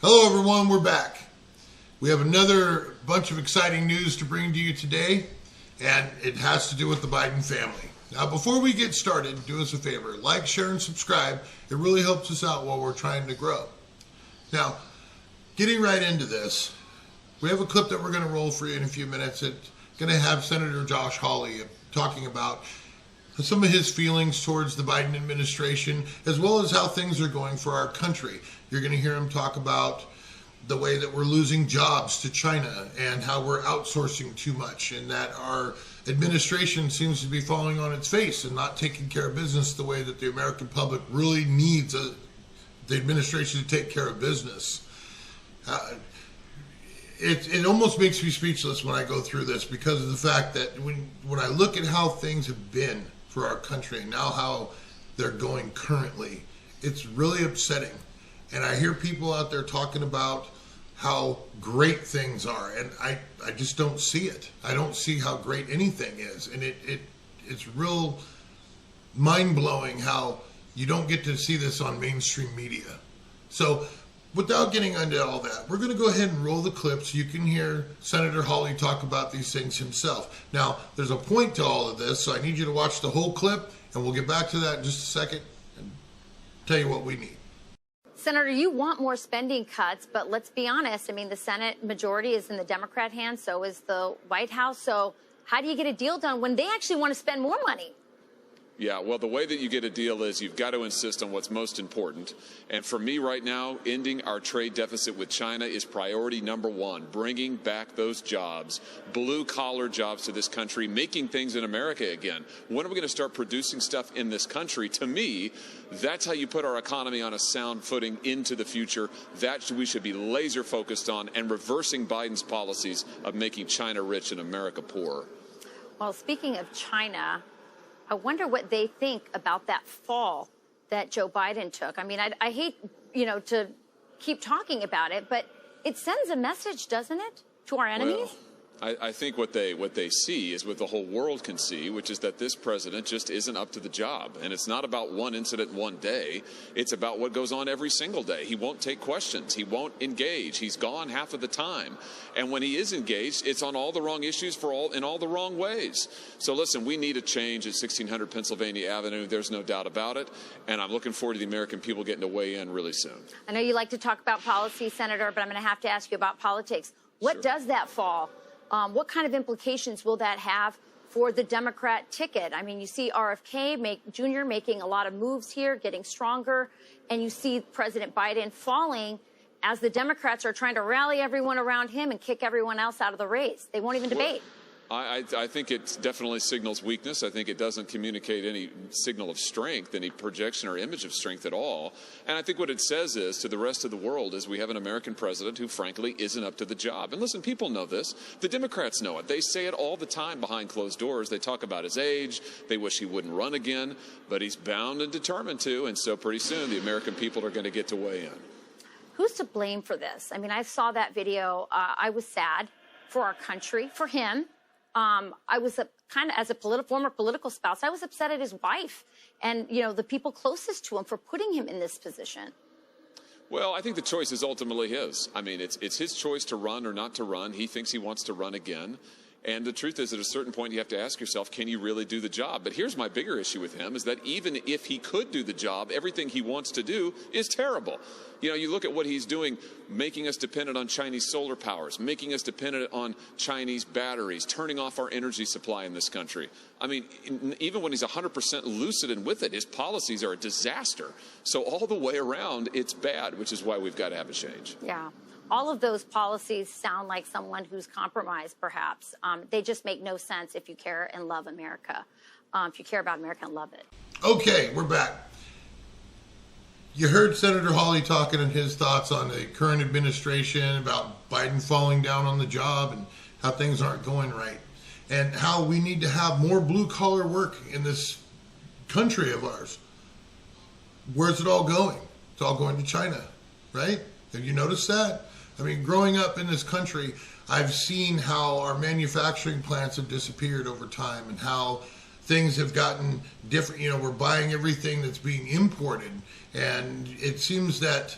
Hello everyone, we're back. We have another bunch of exciting news to bring to you today, and it has to do with the Biden family. Now before we get started, do us a favor, like, share, and subscribe. It really helps us out while we're trying to grow. Now, getting right into this, we have a clip that we're going to roll for you in a few minutes. It's going to have Senator Josh Hawley talking about some of his feelings towards the Biden administration, as well as how things are going for our country. You're going to hear him talk about the way that we're losing jobs to China and how we're outsourcing too much, and that our administration seems to be falling on its face and not taking care of business the way that the American public really needs the administration to take care of business. It almost makes me speechless when I go through this, because of the fact that when I look at how things have been for our country and now how they're going currently, it's really upsetting. And I hear people out there talking about how great things are, and I just don't see it. I don't see how great anything is, and it's real mind-blowing how you don't get to see this on mainstream media. So without getting into all that, we're going to go ahead and roll the clip so you can hear Senator Hawley talk about these things himself. Now, there's a point to all of this, so I need you to watch the whole clip, and we'll get back to that in just a second and tell you what we need. Senator, you want more spending cuts, but let's be honest. I mean, the Senate majority is in the Democrat hands, so is the White House. So how do you get a deal done when they actually want to spend more money? Yeah, well, the way that you get a deal is you've got to insist on what's most important. And for me right now, ending our trade deficit with China is priority number one. Bringing back those jobs, blue-collar jobs to this country, making things in America again. When are we going to start producing stuff in this country? To me, that's how you put our economy on a sound footing into the future. That we should be laser focused on, and reversing Biden's policies of making China rich and America poor. Well, speaking of China, I wonder what they think about that fall that Joe Biden took. I mean, I hate, to keep talking about it, but it sends a message, doesn't it, to our enemies? Well, I think what they see is what the whole world can see, which is that this president just isn't up to the job. And it's not about one incident one day. It's about what goes on every single day. He won't take questions. He won't engage. He's gone half of the time. And when he is engaged, it's on all the wrong issues in all the wrong ways. So listen, we need a change at 1600 Pennsylvania Avenue. There's no doubt about it. And I'm looking forward to the American people getting to weigh in really soon. I know you like to talk about policy, Senator, but I'm going to have to ask you about politics. What does that fall? What kind of implications will that have for the Democrat ticket? I mean, you see RFK Jr. making a lot of moves here, getting stronger, and you see President Biden falling as the Democrats are trying to rally everyone around him and kick everyone else out of the race. They won't even debate. I think it definitely signals weakness. I think it doesn't communicate any signal of strength, any projection or image of strength at all. And I think what it says is to the rest of the world is we have an American president who, frankly, isn't up to the job. And listen, people know this. The Democrats know it. They say it all the time behind closed doors. They talk about his age. They wish he wouldn't run again. But he's bound and determined to. And so pretty soon the American people are going to get to weigh in. Who's to blame for this? I mean, I saw that video. I was sad for our country, for him. I was as a former political spouse, I was upset at his wife and, the people closest to him for putting him in this position. Well, I think the choice is ultimately his. I mean, it's his choice to run or not to run. He thinks he wants to run again. And the truth is, at a certain point, you have to ask yourself, can you really do the job? But here's my bigger issue with him, is that even if he could do the job, everything he wants to do is terrible. You look at what he's doing, making us dependent on Chinese solar powers, making us dependent on Chinese batteries, turning off our energy supply in this country. I mean, even when he's 100% lucid and with it, his policies are a disaster. So all the way around, it's bad, which is why we've got to have a change. Yeah. All of those policies sound like someone who's compromised, perhaps. They just make no sense if you care and love America. If you care about America and love it. Okay, we're back. You heard Senator Hawley talking and his thoughts on the current administration, about Biden falling down on the job and how things aren't going right, and how we need to have more blue-collar work in this country of ours. Where's it all going? It's all going to China, right? Have you noticed that? I mean, growing up in this country, I've seen how our manufacturing plants have disappeared over time and how things have gotten different. We're buying everything that's being imported. And it seems that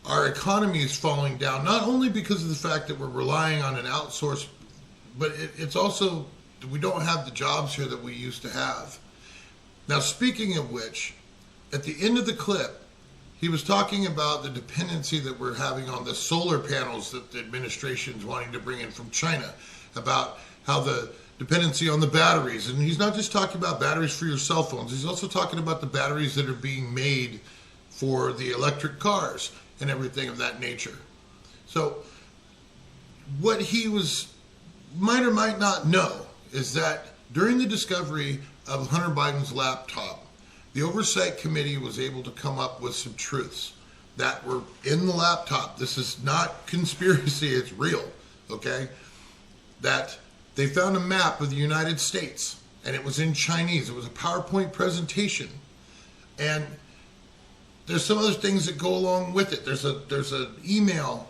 our economy is falling down, not only because of the fact that we're relying on an outsource, but it's also we don't have the jobs here that we used to have. Now, speaking of which, at the end of the clip, he was talking about the dependency that we're having on the solar panels that the administration is wanting to bring in from China, about how the dependency on the batteries. And he's not just talking about batteries for your cell phones. He's also talking about the batteries that are being made for the electric cars and everything of that nature. So what he might or might not know is that during the discovery of Hunter Biden's laptop, the Oversight Committee was able to come up with some truths that were in the laptop. This is not conspiracy, it's real, okay? That they found a map of the United States, and it was in Chinese. It was a PowerPoint presentation. And there's some other things that go along with it. There's an email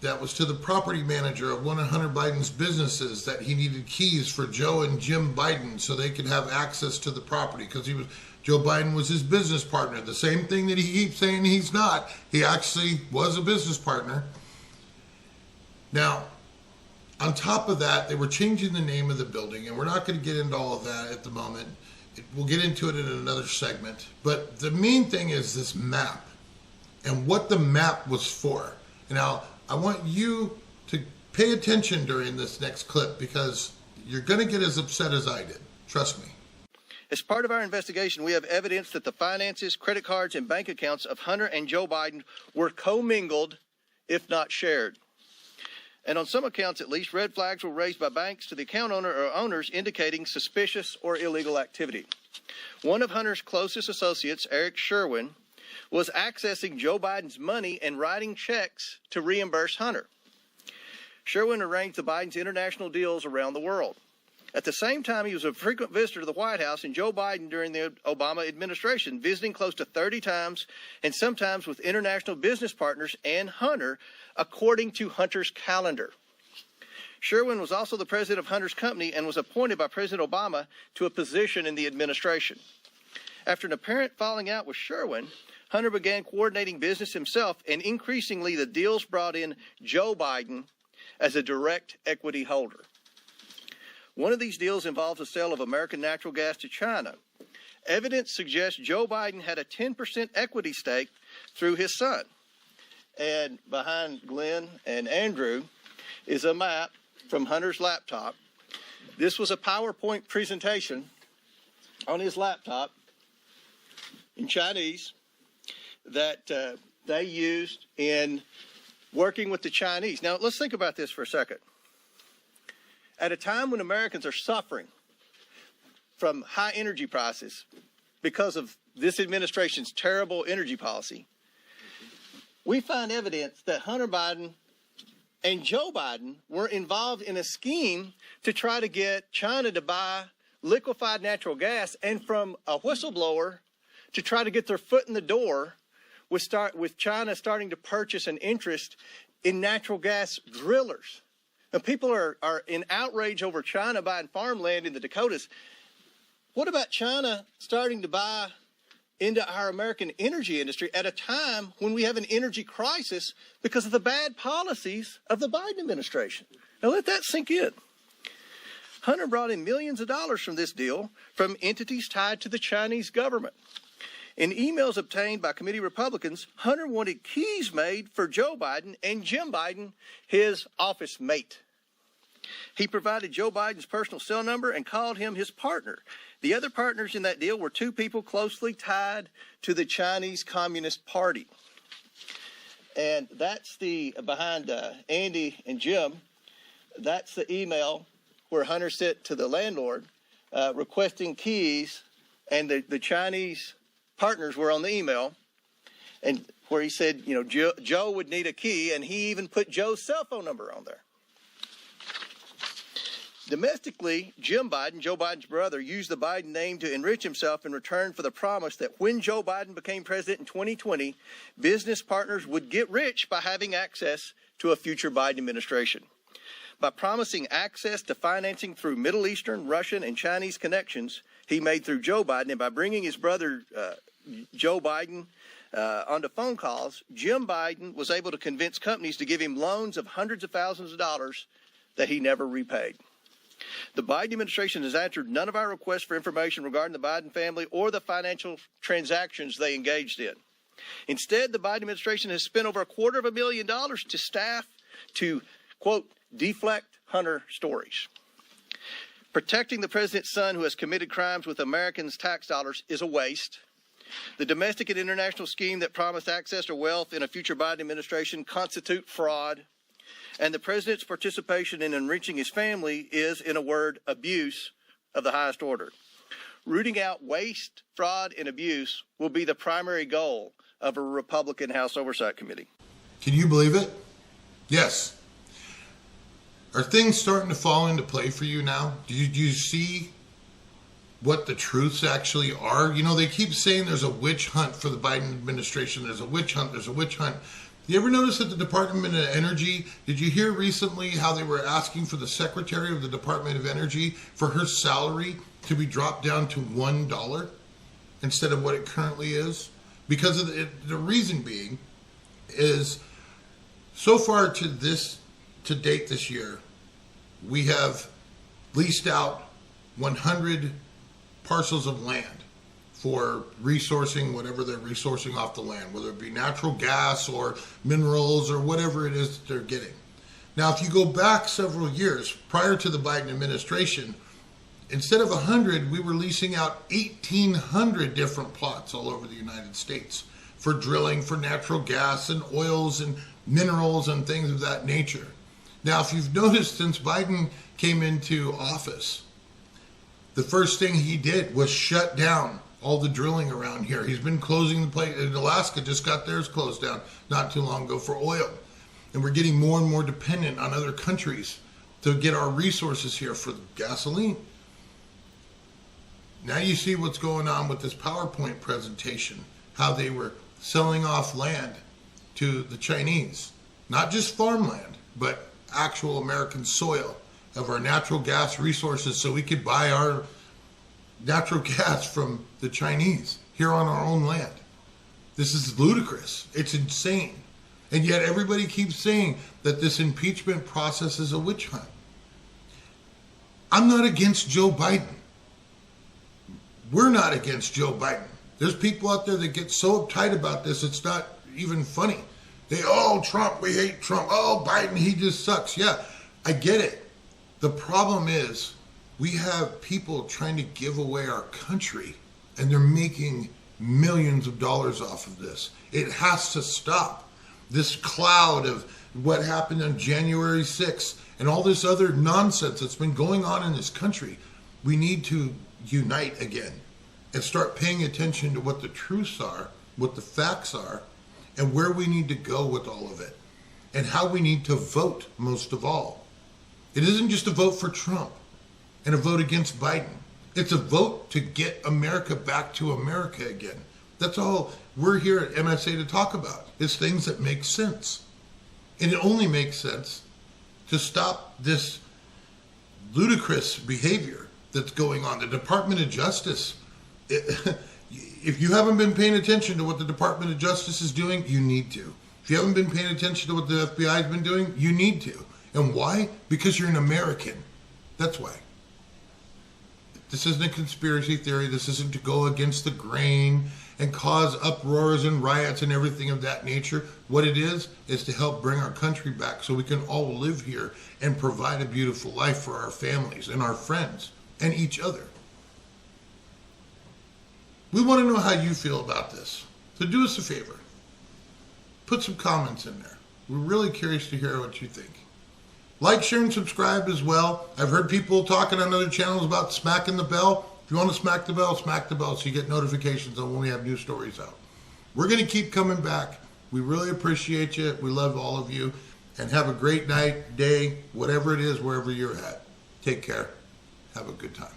that was to the property manager of one of Hunter Biden's businesses that he needed keys for Joe and Jim Biden so they could have access to the property, because Joe Biden was his business partner. The same thing that he keeps saying he's not. He actually was a business partner. Now, on top of that, they were changing the name of the building, and we're not going to get into all of that at the moment. We'll get into it in another segment. But the main thing is this map and what the map was for. Now, I want you to pay attention during this next clip, because you're going to get as upset as I did. Trust me. As part of our investigation, we have evidence that the finances, credit cards, and bank accounts of Hunter and Joe Biden were commingled, if not shared. And on some accounts, at least, red flags were raised by banks to the account owner or owners indicating suspicious or illegal activity. One of Hunter's closest associates, Eric Sherwin, was accessing Joe Biden's money and writing checks to reimburse Hunter. Sherwin arranged the Biden's international deals around the world. At the same time, he was a frequent visitor to the White House and Joe Biden during the Obama administration, visiting close to 30 times, and sometimes with international business partners and Hunter, according to Hunter's calendar. Sherwin was also the president of Hunter's company and was appointed by President Obama to a position in the administration. After an apparent falling out with Sherwin, Hunter began coordinating business himself, and increasingly the deals brought in Joe Biden as a direct equity holder. One of these deals involves the sale of American natural gas to China. Evidence suggests Joe Biden had a 10% equity stake through his son. And behind Glenn and Andrew is a map from Hunter's laptop. This was a PowerPoint presentation on his laptop in Chinese that they used in working with the Chinese. Now, let's think about this for a second. At a time when Americans are suffering from high energy prices because of this administration's terrible energy policy, we find evidence that Hunter Biden and Joe Biden were involved in a scheme to try to get China to buy liquefied natural gas, and from a whistleblower to try to get their foot in the door with China starting to purchase an interest in natural gas drillers. Now, people are in outrage over China buying farmland in the Dakotas. What about China starting to buy into our American energy industry at a time when we have an energy crisis because of the bad policies of the Biden administration? Now, let that sink in. Hunter brought in millions of dollars from this deal from entities tied to the Chinese government. In emails obtained by committee Republicans, Hunter wanted keys made for Joe Biden and Jim Biden, his office mate. He provided Joe Biden's personal cell number and called him his partner. The other partners in that deal were two people closely tied to the Chinese Communist Party. And that's behind Andy and Jim, that's the email where Hunter sent to the landlord requesting keys, and the Chinese partners were on the email, and where he said, Joe would need a key, and he even put Joe's cell phone number on there. Domestically, Jim Biden, Joe Biden's brother, used the Biden name to enrich himself in return for the promise that when Joe Biden became president in 2020, business partners would get rich by having access to a future Biden administration. By promising access to financing through Middle Eastern, Russian, and Chinese connections he made through Joe Biden, and by bringing his brother Joe Biden onto phone calls, Jim Biden was able to convince companies to give him loans of hundreds of thousands of dollars that he never repaid. The Biden administration has answered none of our requests for information regarding the Biden family or the financial transactions they engaged in. Instead, the Biden administration has spent over $250,000 to staff to, quote, deflect Hunter stories. Protecting the president's son who has committed crimes with Americans' tax dollars is a waste. The domestic and international scheme that promised access to wealth in a future Biden administration constitute fraud. And the president's participation in enriching his family is, in a word, abuse of the highest order. Rooting out waste, fraud, and abuse will be the primary goal of a Republican House Oversight Committee. Can you believe it? Yes. Are things starting to fall into play for you now? Do you see what the truths actually are? You know, they keep saying there's a witch hunt for the Biden administration. There's a witch hunt. There's a witch hunt. You ever notice that the Department of Energy, did you hear recently how they were asking for the Secretary of the Department of Energy for her salary to be dropped down to $1 instead of what it currently is? Because of the reason being is so far to date this year, we have leased out 100 parcels of land for resourcing whatever they're resourcing off the land, whether it be natural gas or minerals or whatever it is that they're getting. Now, if you go back several years prior to the Biden administration, instead of 100, we were leasing out 1,800 different plots all over the United States for drilling for natural gas and oils and minerals and things of that nature. Now, if you've noticed, since Biden came into office, the first thing he did was shut down all the drilling around here. He's been closing the place. Alaska just got theirs closed down not too long ago for oil. And we're getting more and more dependent on other countries to get our resources here for gasoline. Now you see what's going on with this PowerPoint presentation, how they were selling off land to the Chinese. Not just farmland, but actual American soil of our natural gas resources so we could buy our natural gas from the Chinese here on our own land. This is ludicrous. It's insane. And yet everybody keeps saying that this impeachment process is a witch hunt. I'm not against Joe Biden. We're not against Joe Biden. There's people out there that get so uptight about this, it's not even funny. Trump, we hate Trump. Oh, Biden, he just sucks. Yeah, I get it. The problem is we have people trying to give away our country, and they're making millions of dollars off of this. It has to stop. This cloud of what happened on January 6th and all this other nonsense that's been going on in this country, we need to unite again and start paying attention to what the truths are, what the facts are, and where we need to go with all of it, and how we need to vote most of all. It isn't just a vote for Trump and a vote against Biden. It's a vote to get America back to America again. That's all we're here at MSA to talk about. It's things that make sense. And it only makes sense to stop this ludicrous behavior that's going on. The Department of Justice, if you haven't been paying attention to what the Department of Justice is doing, you need to. If you haven't been paying attention to what the FBI has been doing, you need to. And why? Because you're an American. That's why. This isn't a conspiracy theory. This isn't to go against the grain and cause uproars and riots and everything of that nature. What it is to help bring our country back so we can all live here and provide a beautiful life for our families and our friends and each other. We want to know how you feel about this. So do us a favor. Put some comments in there. We're really curious to hear what you think. Like, share, and subscribe as well. I've heard people talking on other channels about smacking the bell. If you want to smack the bell so you get notifications on when we have new stories out. We're going to keep coming back. We really appreciate you. We love all of you. And have a great night, day, whatever it is, wherever you're at. Take care. Have a good time.